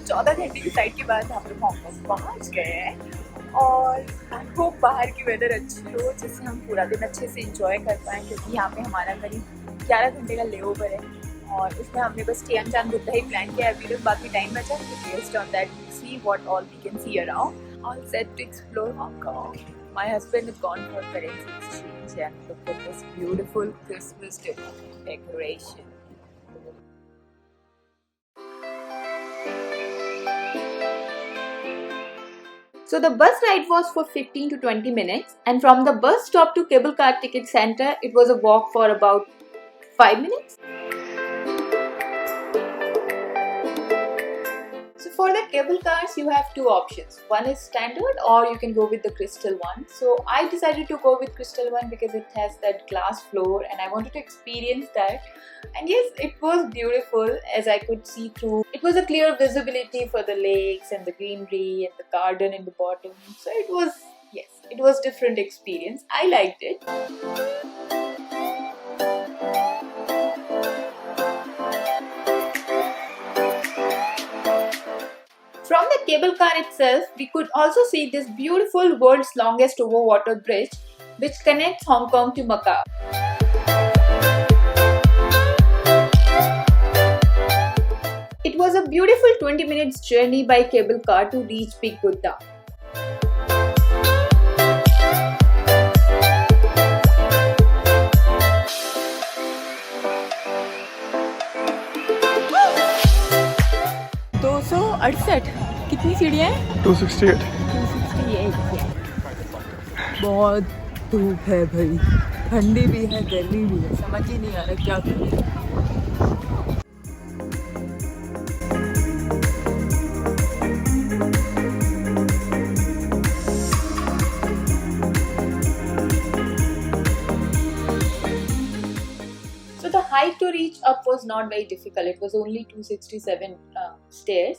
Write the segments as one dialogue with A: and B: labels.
A: 14 घंटे की फ्लाइट के बाद हम लोग हांगकांग पहुँच गए हैं और आई होप बाहर की वेदर अच्छी हो जिससे हम पूरा दिन अच्छे से इंजॉय कर पाएँ, क्योंकि यहाँ पे हमारा करीब 11 घंटे का लेओवर है और उसमें हमने बस अनजान बुद्धा ही प्लान किया अभी तक। बाकी टाइम बचा तो based on that we see what all we can see around, all set to explore Hong Kong. My husband has gone for currency exchange and look at this beautiful Christmas decoration. So the bus ride was for 15 to 20 minutes, and from the bus stop to cable car ticket center it was a walk for about 5 minutes. So for the cable cars you have two options. One is standard or you can go with the crystal one. So I decided to go with crystal one because it has that glass floor and I wanted to experience that. And yes, it was beautiful as I could see through. It was a clear visibility for the lakes and the greenery and the garden in the bottom. So it was different experience. I liked it. From the cable car itself, we could also see this beautiful world's longest overwater bridge which connects Hong Kong to Macau. It was a beautiful 20 minutes journey by cable car to reach Big Buddha. कितनी सीढ़ियाँ हैं?
B: 268.
A: बहुत धूप है भाई, ठंडी भी है गर्मी भी है, समझ ही नहीं आ रहा क्या करें. So the hike to reach up was not very difficult. It was only 267 stairs.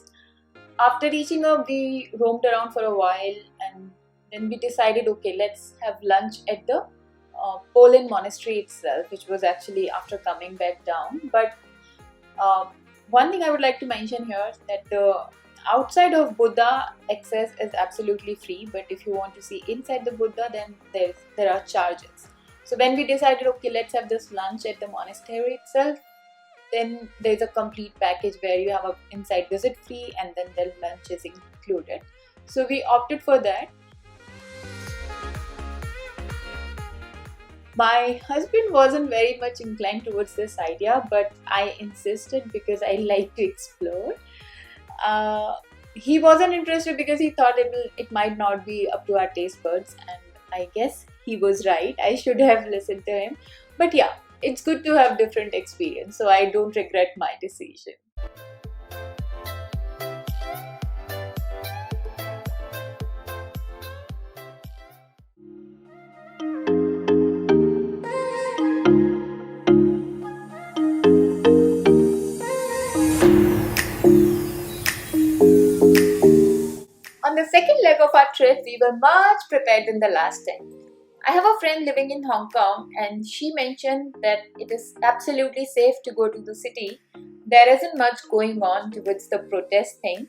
A: After reaching up, we roamed around for a while and then we decided, okay, let's have lunch at the Poland monastery itself, which was actually after coming back down. But one thing I would like to mention here is that the outside of Buddha access is absolutely free, but if you want to see inside the Buddha, then there are charges. So when we decided, okay, let's have this lunch at the monastery itself, then there's a complete package where you have an inside visit free and then the lunch is included. So we opted for that. My husband wasn't very much inclined towards this idea, but I insisted because I like to explore. He wasn't interested because he thought it might not be up to our taste buds, and I guess he was right. I should have listened to him. But yeah, it's good to have different experience, so I don't regret my decision. On the second leg of our trip, we were much prepared than the last time. I have a friend living in Hong Kong and she mentioned that it is absolutely safe to go to the city. There isn't much going on towards the protest thing.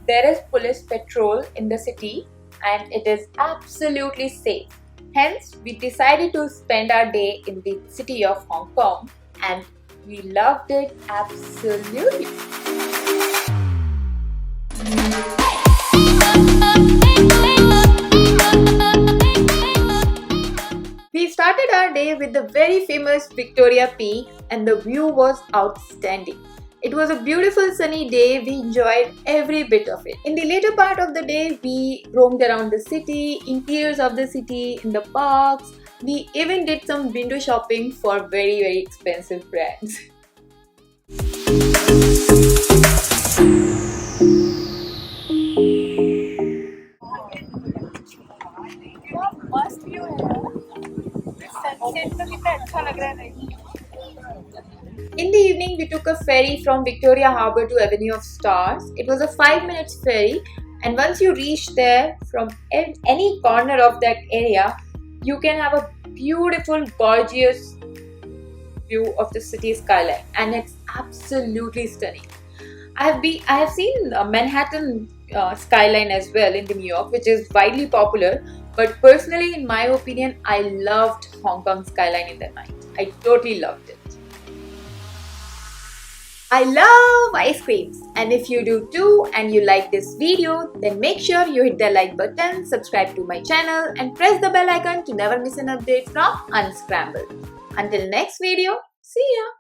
A: There is police patrol in the city and it is absolutely safe. Hence, we decided to spend our day in the city of Hong Kong and we loved it absolutely. We started our day with the very famous Victoria Peak and the view was outstanding. It was a beautiful sunny day. We enjoyed every bit of it. In the later part of the day, we roamed around the city, interiors of the city, in the parks. We even did some window shopping for very, very expensive brands. मस्त view है, sunset तो कितना अच्छा लग रहा है नहीं. In the evening, we took a ferry from Victoria Harbour to Avenue of Stars. It was a 5-minute ferry, and once you reach there, from any corner of that area, you can have a beautiful, gorgeous view of the city skyline, and it's absolutely stunning. I have seen Manhattan skyline as well in the New York, which is widely popular. But personally, in my opinion, I loved Hong Kong skyline in the night. I totally loved it. I love ice creams, and if you do too and you like this video, then make sure you hit the like button, subscribe to my channel and press the bell icon to never miss an update from Unscramble. Until next video, see ya!